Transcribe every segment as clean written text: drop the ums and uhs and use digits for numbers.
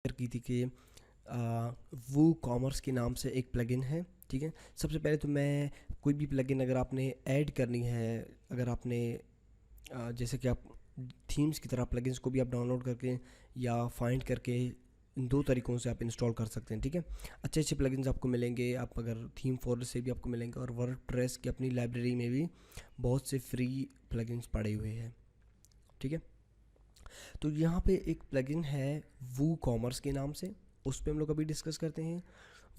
की थी कि वो कॉमर्स के नाम से एक प्लगइन है। ठीक है, सबसे पहले तो मैं कोई भी प्लगइन अगर आपने ऐड करनी है, अगर आपने जैसे कि आप थीम्स की तरह प्लगइन्स को भी आप डाउनलोड करके या फाइंड करके इन दो तरीक़ों से आप इंस्टॉल कर सकते हैं। ठीक है, अच्छे अच्छे प्लगइन्स आपको मिलेंगे, आप अगर थीम फॉरेस्ट से भी आपको मिलेंगे, और वर्डप्रेस की अपनी लाइब्रेरी में भी बहुत से फ्री प्लगइन्स पड़े हुए हैं। ठीक है, तो यहाँ पे एक प्लगइन है वू कॉमर्स के नाम से, उस पर हम लोग अभी डिस्कस करते हैं।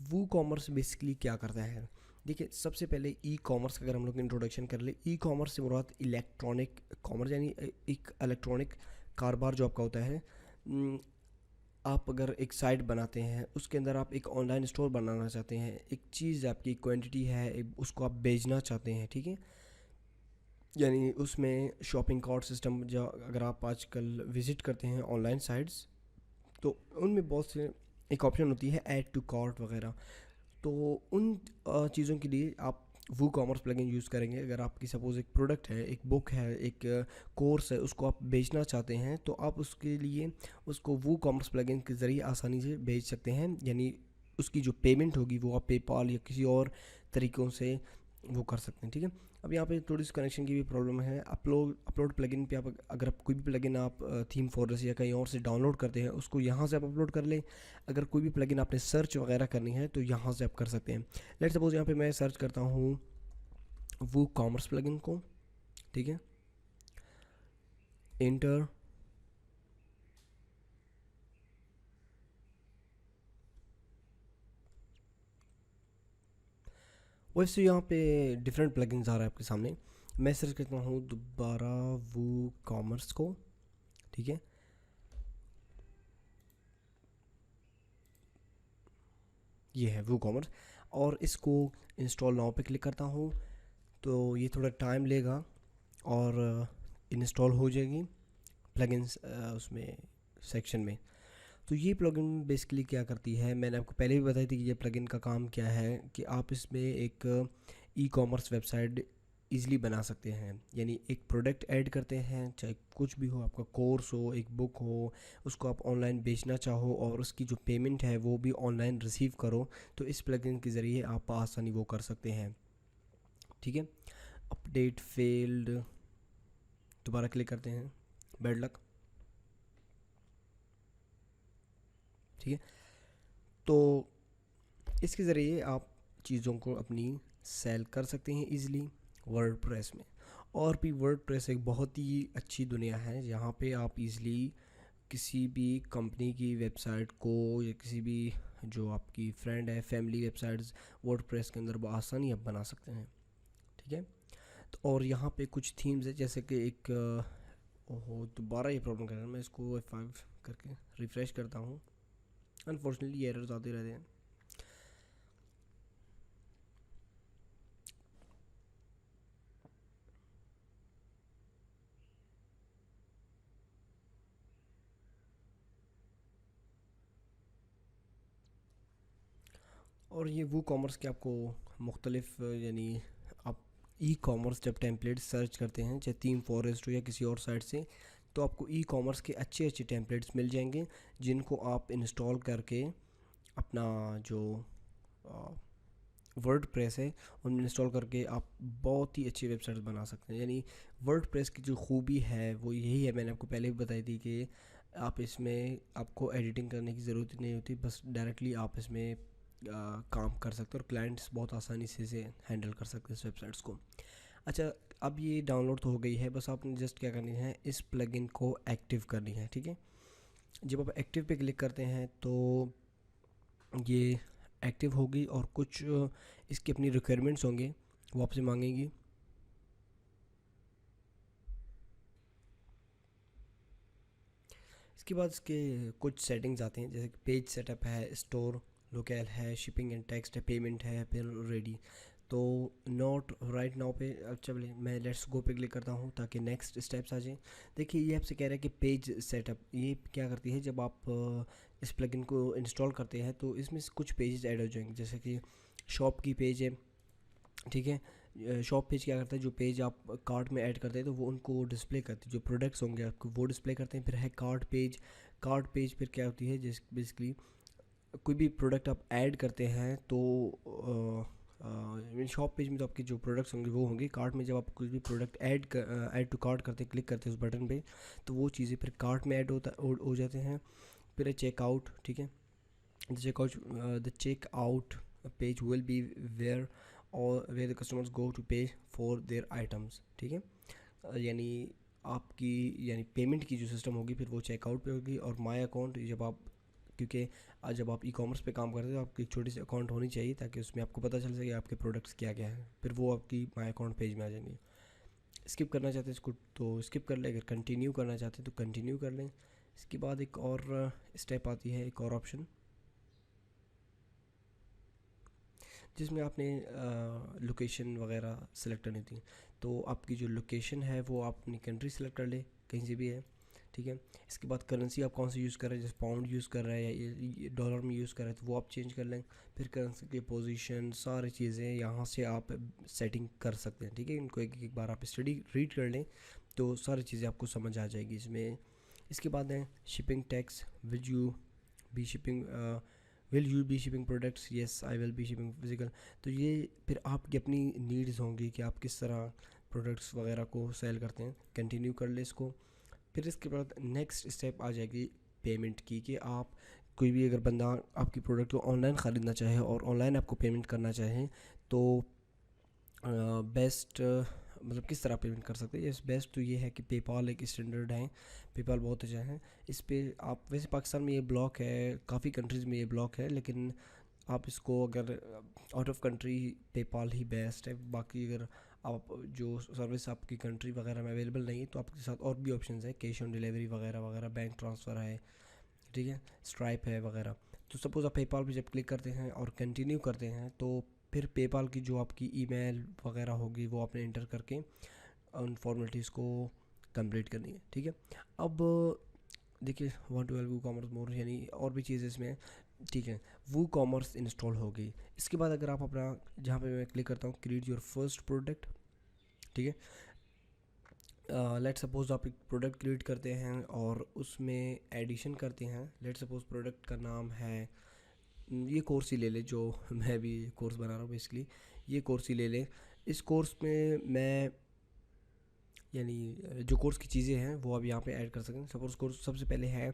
वू कॉमर्स बेसिकली क्या करता है? देखिए, सबसे पहले ई कॉमर्स का अगर हम लोग इंट्रोडक्शन कर ले, ई कॉमर्स से मुराद इलेक्ट्रॉनिक कॉमर्स, यानी एक इलेक्ट्रॉनिक कारोबार जो आपका होता है। आप अगर एक साइट बनाते हैं, उसके अंदर आप एक ऑनलाइन स्टोर बनाना चाहते हैं, एक चीज़ आपकी क्वांटिटी है, उसको आप बेचना चाहते हैं। ठीक है, यानी उसमें शॉपिंग कार्ट सिस्टम जो अगर आप आजकल विज़िट करते हैं ऑनलाइन साइट्स, तो उनमें बहुत से एक ऑप्शन होती है ऐड टू कार्ट वगैरह। तो उन चीज़ों के लिए आप वो कॉमर्स प्लगइन यूज़ करेंगे। अगर आपकी सपोज़ एक प्रोडक्ट है, एक बुक है, एक कोर्स है, उसको आप बेचना चाहते हैं, तो आप उसके लिए उसको वो कॉमर्स प्लगइन के ज़रिए आसानी से बेच सकते हैं। यानी उसकी जो पेमेंट होगी वो आप पेपाल या किसी और तरीक़ों से वो कर सकते हैं। ठीक है, अब यहाँ पे थोड़ी सी कनेक्शन की भी प्रॉब्लम है। अपलोड प्लगइन पे आप अगर आप कोई भी प्लगइन आप थीम फॉरेस्ट या कहीं और से डाउनलोड करते हैं, उसको यहाँ से आप अपलोड कर लें। अगर कोई भी प्लगइन आपने सर्च वगैरह करनी है तो यहाँ से आप कर सकते हैं। लेट्स सपोज यहाँ पे मैं सर्च करता हूँ वो कॉमर्स प्लगइन को। ठीक है, इंटर। वैसे यहाँ पे डिफरेंट प्लगइन्स आ रहा है आपके सामने। मैं सर्च करता हूँ दोबारा वो कॉमर्स को। ठीक है, ये है वो कॉमर्स, और इसको इंस्टॉल नाउ पे क्लिक करता हूँ, तो ये थोड़ा टाइम लेगा और इंस्टॉल हो जाएगी प्लगइन्स उसमें सेक्शन में। तो ये प्लगइन बेसिकली क्या करती है, मैंने आपको पहले भी बताई थी कि ये प्लगइन का काम क्या है, कि आप इसमें एक ई कॉमर्स वेबसाइट ईज़िली बना सकते हैं। यानी एक प्रोडक्ट ऐड करते हैं, चाहे कुछ भी हो, आपका कोर्स हो, एक बुक हो, उसको आप ऑनलाइन बेचना चाहो और उसकी जो पेमेंट है वो भी ऑनलाइन रिसीव करो, तो इस प्लगइन के ज़रिए आप आसानी वो कर सकते हैं। ठीक है, अपडेट फेल्ड, दोबारा क्लिक करते हैं, बैड लक। ठीक है, तो इसके ज़रिए आप चीज़ों को अपनी सेल कर सकते हैं इजीली वर्डप्रेस में। और भी वर्डप्रेस एक बहुत ही अच्छी दुनिया है जहाँ पे आप इजीली किसी भी कंपनी की वेबसाइट को या किसी भी जो आपकी फ्रेंड है, फैमिली वेबसाइट्स, वर्डप्रेस के अंदर आसानी आप बना सकते हैं। ठीक है, तो और यहाँ पे कुछ थीम्स है, जैसे कि एक ओहो दोबारा ये प्रॉब्लम कर रहा है। मैं इसको F5 करके रिफ़्रेश करता हूँ, अनफॉर्चुनेटली एरर्स आते रहते हैं। और ये वो कॉमर्स के आपको मुख्तलिफ, यानी आप ई कॉमर्स जब टेम्पलेट सर्च करते हैं, चाहे थीम फॉरेस्ट हो या किसी और साइट से, तो आपको ई कॉमर्स के अच्छे अच्छे टेम्पलेट्स मिल जाएंगे, जिनको आप इंस्टॉल करके अपना जो वर्ड प्रेस है उनमें इंस्टॉल करके आप बहुत ही अच्छी वेबसाइट बना सकते हैं। यानी वर्ड प्रेस की जो खूबी है वो यही है, मैंने आपको पहले भी बताई थी कि आप इसमें आपको एडिटिंग करने की ज़रूरत नहीं होती, बस डायरेक्टली आप इसमें काम कर सकते हो और क्लाइंट्स बहुत आसानी से हैंडल कर सकते हैं इस वेबसाइट्स को। अच्छा, अब ये डाउनलोड तो हो गई है, बस आपने जस्ट क्या करनी है, इस प्लगइन को एक्टिव करनी है। ठीक है, जब आप एक्टिव पे क्लिक करते हैं तो ये एक्टिव होगी और कुछ इसकी अपनी रिक्वायरमेंट्स होंगे वो आपसे मांगेंगी। इसके बाद इसके कुछ सेटिंग्स आते हैं, जैसे कि पेज सेटअप है, स्टोर लोकेल है, शिपिंग एंड टेक्स्ट है, पेमेंट है, फिर रेडी। तो नॉट राइट नाउ पे, अब चलिए मैं लेट्स गो पे क्लिक करता हूँ ताकि नेक्स्ट स्टेप्स आ जाएँ। देखिए, ये आपसे कह रहा है कि पेज सेटअप ये क्या करती है, जब आप इस प्लगइन को इंस्टॉल करते हैं तो इसमें से कुछ पेजेस ऐड हो जाएंगे, जैसे कि शॉप की पेज है। ठीक है, शॉप पेज क्या करता है, जो पेज आप कार्ट में ऐड करते हैं तो वो उनको डिस्प्ले करते हैं, जो प्रोडक्ट्स होंगे आपको वो डिस्प्ले करते हैं। फिर है कार्ट पेज, कार्ट पेज पर क्या होती है, जिस बेसिकली कोई भी प्रोडक्ट आप ऐड करते हैं तो शॉप पेज में तो आपके जो प्रोडक्ट्स होंगे वो होंगे। कार्ट में जब आप कोई भी प्रोडक्ट ऐड टू कार्ट करते हैं, क्लिक करते हैं उस बटन पे, तो वो चीज़ें फिर कार्ट में ऐड हो जाते हैं। फिर चेकआउट, ठीक है, the checkout page will be where और where the customers go to pay for their items, ठीक है। यानी आपकी यानी पेमेंट की जो सिस्टम होगी फिर वो चेकआउट पे होगी। और माई अकाउंट, जब आप, क्योंकि आज जब आप ई कॉमर्स पे काम करते हो तो आपकी एक छोटी सी अकाउंट होनी चाहिए ताकि उसमें आपको पता चल सके आपके प्रोडक्ट्स क्या क्या है, फिर वो आपकी माई अकाउंट पेज में आ जाएंगे। स्किप करना चाहते हैं इसको तो स्किप कर लें, अगर कंटिन्यू करना चाहते हैं तो कंटिन्यू कर लें। इसके बाद एक और स्टेप आती है, एक और ऑप्शन, जिसमें आपने लोकेशन वगैरह सेलेक्ट करनी थी। तो आपकी जो लोकेशन है वो आप अपनी कंट्री सेलेक्ट कर ले, कहीं से भी है, ठीक है। इसके बाद करेंसी आप कौन सी यूज़ कर रहे हैं, जैसे पाउंड यूज़ कर रहा है या डॉलर में यूज़ कर रहे हैं तो वो आप चेंज कर लें। फिर करेंसी की पोजीशन, सारी चीज़ें यहाँ से आप सेटिंग कर सकते हैं, ठीक है। इनको एक एक बार आप स्टडी रीड कर लें तो सारी चीज़ें आपको समझ आ जाएगी इसमें। इसके बाद है shipping tax, will you be shipping products, yes I will be shipping physical. तो ये फिर आपकी अपनी नीड्स होंगी कि आप किस तरह प्रोडक्ट्स वगैरह को सेल करते हैं। कंटिन्यू कर ले इसको। फिर इसके बाद नेक्स्ट स्टेप आ जाएगी पेमेंट की, कि आप कोई भी अगर बंदा आपकी प्रोडक्ट को ऑनलाइन ख़रीदना चाहे और ऑनलाइन आपको पेमेंट करना चाहे तो बेस्ट मतलब किस तरह पेमेंट कर सकते हैं। यस, बेस्ट तो ये है कि पेपाल एक स्टैंडर्ड है, पेपाल बहुत अच्छा है। इस पे आप, वैसे पाकिस्तान में ये ब्लॉक है, काफ़ी कंट्रीज़ में ये ब्लॉक है, लेकिन आप इसको अगर out of country PayPal he best है। बाकी अगर आप जो सर्विस आपकी कंट्री वगैरह में अवेलेबल नहीं है तो आपके साथ और भी ऑप्शंस है, कैश ऑन डिलीवरी वगैरह वगैरह, बैंक ट्रांसफ़र है, ठीक है, स्ट्राइप है वगैरह। तो सपोज़ आप पेपाल पे जब क्लिक करते हैं और कंटिन्यू करते हैं तो फिर पेपाल की जो आपकी ईमेल वगैरह होगी वो आपने इंटर करके उन फॉर्मेलिटीज़ को कंप्लीट करनी है, ठीक है। अब देखिए, want to help WooCommerce more, यानी और भी चीज़ें इसमें, ठीक है। वू कॉमर्स इंस्टॉल हो गई। इसके बाद अगर आप अपना, जहाँ पे मैं क्लिक करता हूँ क्रिएट योर फर्स्ट प्रोडक्ट, ठीक है। लेट सपोज आप एक प्रोडक्ट क्रिएट करते हैं और उसमें एडिशन करते हैं। लेट सपोज प्रोडक्ट का नाम है, ये कोर्स ही ले ले जो मैं भी कोर्स बना रहा हूँ बेसिकली, ये कोर्स ही ले ले। इस कोर्स में मैं यानी जो कोर्स की चीज़ें हैं वो आप यहाँ पे ऐड कर सकते हैं। सपोज कोर्स सबसे पहले है,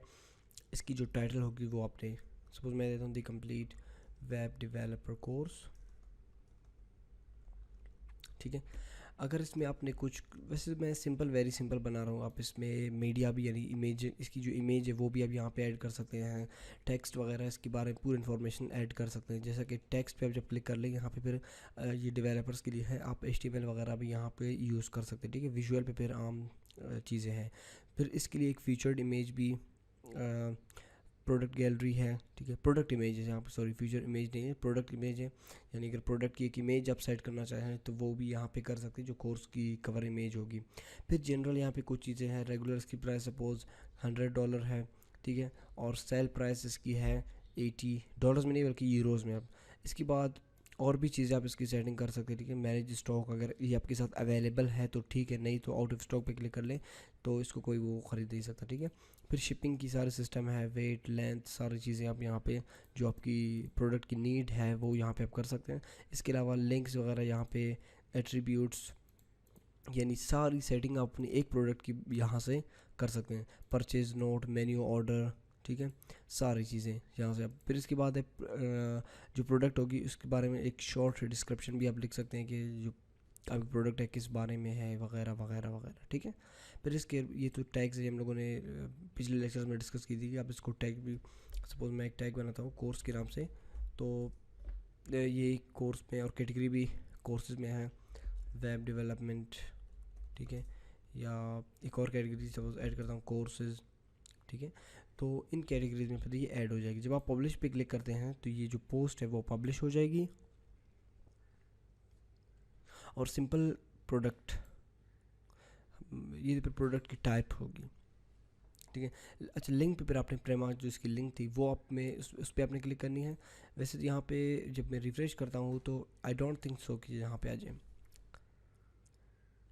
इसकी जो टाइटल होगी वो आपने, सपोज मैं देता हूँ the complete web developer course, ठीक है। अगर इसमें आपने कुछ, वैसे मैं सिंपल, वेरी सिंपल बना रहा हूँ, आप इसमें मीडिया भी यानी इमेज, इसकी जो इमेज है वो भी आप यहाँ पे ऐड कर सकते हैं। टेक्स्ट वगैरह इसके बारे में पूरी इन्फॉर्मेशन ऐड कर सकते हैं। जैसा कि टेक्स्ट पे आप जब क्लिक कर लें यहाँ पे फिर ये डेवलपर्स के लिए है, आप HTML वगैरह भी यहाँ पे यूज़ कर सकते हैं, ठीक है। विजुअल पे फिर आम चीज़ें हैं। फिर इसके लिए एक फीचर्ड इमेज भी, प्रोडक्ट गैलरी है, ठीक है। प्रोडक्ट इमेज है यहाँ पर, सॉरी फीचर इमेज नहीं है, प्रोडक्ट इमेज है। यानी अगर प्रोडक्ट की एक इमेज आप सेट करना चाहें तो वो भी यहाँ पे कर सकते हैं, जो कोर्स की कवर इमेज होगी। फिर जनरल यहाँ पे कुछ चीज़ें हैं। रेगुलर इसकी प्राइस सपोज $100 है, ठीक है। और सेल प्राइस इसकी है $80 में नहीं बल्कि यूरोज़ में। अब इसके बाद और भी चीज़ें आप इसकी सेटिंग कर सकते हैं, ठीक है। मैनेज स्टॉक, अगर ये आपके साथ अवेलेबल है तो ठीक है, नहीं तो आउट ऑफ स्टॉक पे क्लिक कर लें तो इसको कोई वो ख़रीद नहीं सकता, ठीक है। फिर शिपिंग की सारे सिस्टम है, वेट, लेंथ, सारी चीज़ें आप यहाँ पे जो आपकी प्रोडक्ट की नीड है वो यहाँ पे आप कर सकते हैं। इसके अलावा लिंक्स वगैरह यहाँ पे, एट्रीब्यूट्स, यानी सारी सेटिंग आप अपनी एक प्रोडक्ट की यहाँ से कर सकते हैं। परचेज नोट, मेन्यू ऑर्डर, ठीक है, सारी चीज़ें यहाँ से आप। फिर इसके बाद है जो प्रोडक्ट होगी उसके बारे में एक शॉर्ट डिस्क्रिप्शन भी आप लिख सकते हैं कि जो आपकी प्रोडक्ट है किस बारे में है वगैरह वगैरह वगैरह, ठीक है। फिर इसके ये तो टैग्स हम लोगों ने पिछले लेक्चर्स में डिस्कस की थी कि आप इसको टैग भी, सपोज मैं एक टैग बनाता हूँ कोर्स के नाम से, तो ये कोर्स में, और कैटेगरी भी कोर्सेज में है, वेब डेवलपमेंट, ठीक है। या एक और कैटेगरी सपोज ऐड करता हूँ कोर्सेज, ठीक है। तो इन कैटेगरीज में फिर ये ऐड हो जाएगी। जब आप पब्लिश पे क्लिक करते हैं तो ये जो पोस्ट है वो पब्लिश हो जाएगी। और सिंपल प्रोडक्ट, ये प्रोडक्ट की टाइप होगी, ठीक है। अच्छा, लिंक पे फिर आपने प्रेमा जो इसकी लिंक थी वो आप में उस पर आपने क्लिक करनी है। वैसे यहाँ पे जब मैं रिफ्रेश करता हूँ तो आई डोंट थिंक सो कि यहाँ पे आ जाए।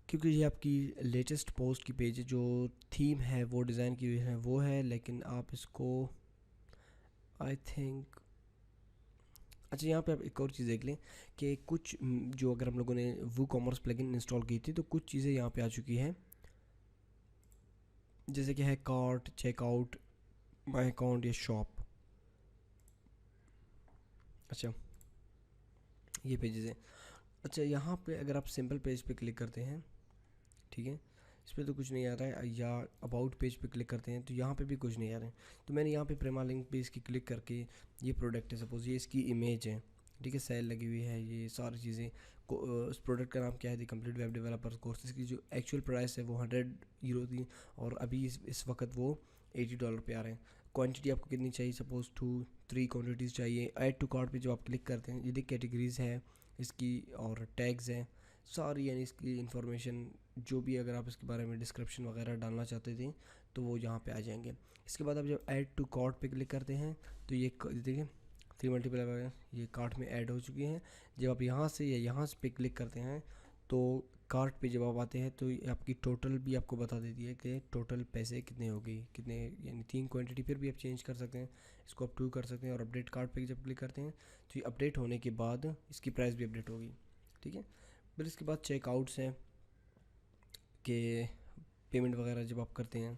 क्योंकि ये आपकी लेटेस्ट पोस्ट की पेज है, जो थीम है वो डिज़ाइन की हुई है वो है, लेकिन आप इसको आई थिंक, अच्छा यहाँ पे आप एक और चीज़ देख लें कि कुछ जो अगर हम लोगों ने वो कॉमर्स प्लगइन इंस्टॉल की थी तो कुछ चीज़ें यहाँ पे आ चुकी हैं, जैसे कि है कार्ट, चेकआउट, माई अकाउंट या शॉप। अच्छा, ये पेजेस हैं। अच्छा, यहाँ पे अगर आप सिंपल पेज पे क्लिक करते हैं, ठीक है, इस पर तो कुछ नहीं आ रहा है, या अबाउट पेज पे क्लिक करते हैं तो यहाँ पे भी कुछ नहीं आ रहा है। तो मैंने यहाँ पे प्रेमा लिंक पे इसकी क्लिक करके, ये प्रोडक्ट है सपोज़, ये इसकी इमेज है, ठीक है, सेल लगी हुई है, ये सारी चीज़ें उस प्रोडक्ट का नाम क्या है, दी कंप्लीट वेब डेवलपर कोर्स। इसकी जो एक्चुअल प्राइस है वो 100 यूरो थी, और अभी इस वक्त वो $80 पे आ रहे हैं। क्वांटिटी आपको कितनी चाहिए, सपोज़ 2-3 क्वान्टिटीज़ चाहिए। ऐड टू कार्ट पे जो आप क्लिक करते हैं, ये देख कैटेगरीज़ है इसकी और टैग्स हैं सारी, यानी इसकी इंफॉर्मेशन जो भी, अगर आप इसके बारे में डिस्क्रिप्शन वगैरह डालना चाहते थे तो वो यहाँ पे आ जाएंगे। इसके बाद आप जब ऐड टू कार्ट पे क्लिक करते हैं तो ये देखिए 3 मल्टीप्लाई वगैरह ये कार्ट में ऐड हो चुकी हैं। जब आप यहाँ से या यहाँ से पे क्लिक करते हैं तो कार्ट पे जब आप आते हैं तो ये आपकी टोटल भी आपको बता देती है कि टोटल पैसे कितने हो गए, कितने, यानी 3 क्वांटिटी फिर भी आप चेंज कर सकते हैं, इसको आप 2 कर सकते हैं। और अपडेट कार्ट पे जब क्लिक करते हैं तो ये अपडेट होने के बाद इसकी प्राइस भी अपडेट होगी, ठीक है। फिर इसके बाद चेकआउट्स हैं कि पेमेंट वगैरह जब आप करते हैं,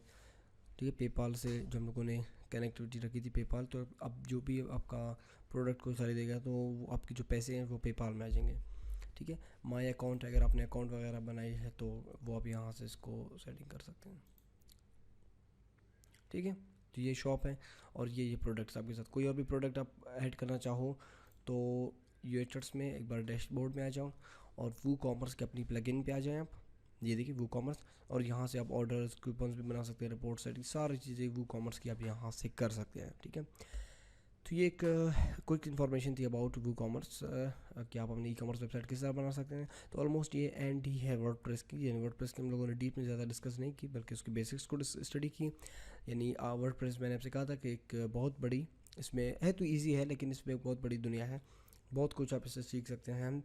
ठीक है, पेपाल से जो हम लोगों ने कनेक्टिविटी रखी थी पेपाल, तो अब जो भी आपका प्रोडक्ट को सारी देगा तो वो आपके जो पैसे हैं वो पेपाल में आ जाएंगे, ठीक है। माई अकाउंट, अगर आपने अकाउंट वगैरह बनाई है तो वो आप यहाँ से इसको सेटिंग कर सकते हैं, ठीक है। तो ये शॉप है और ये प्रोडक्ट्स आपके साथ। कोई और भी प्रोडक्ट आप ऐड करना चाहो तो यूएचर्स में एक बार डैशबोर्ड में आ जाओ और वो कॉमर्स के अपनी प्लगइन पे आ जाएं आप, ये देखिए वो कॉमर्स, और यहाँ से आप ऑर्डर्स, कूपन्स भी बना सकते हैं, रिपोर्ट सेटिंग, सारी चीज़ें वो कॉमर्स की आप यहाँ से कर सकते हैं, ठीक है। तो ये एक क्विक इन्फॉर्मेशन थी अबाउट वो कॉमर्स, कि आप अपनी ई कॉमर्स वेबसाइट किस तरह बना सकते हैं। तो ऑलमोस्ट ये एंड ही है वर्डप्रेस की, यानी वर्डप्रेस की हम लोगों ने डीप में ज़्यादा डिस्कस नहीं की, बल्कि उसकी बेसिक्स को स्टडी की। यानी वर्डप्रेस मैंने आपसे कहा था कि एक बहुत बड़ी, इसमें है तो ईजी है लेकिन इसमें एक बहुत बड़ी दुनिया है, बहुत कुछ आप इससे सीख सकते हैं।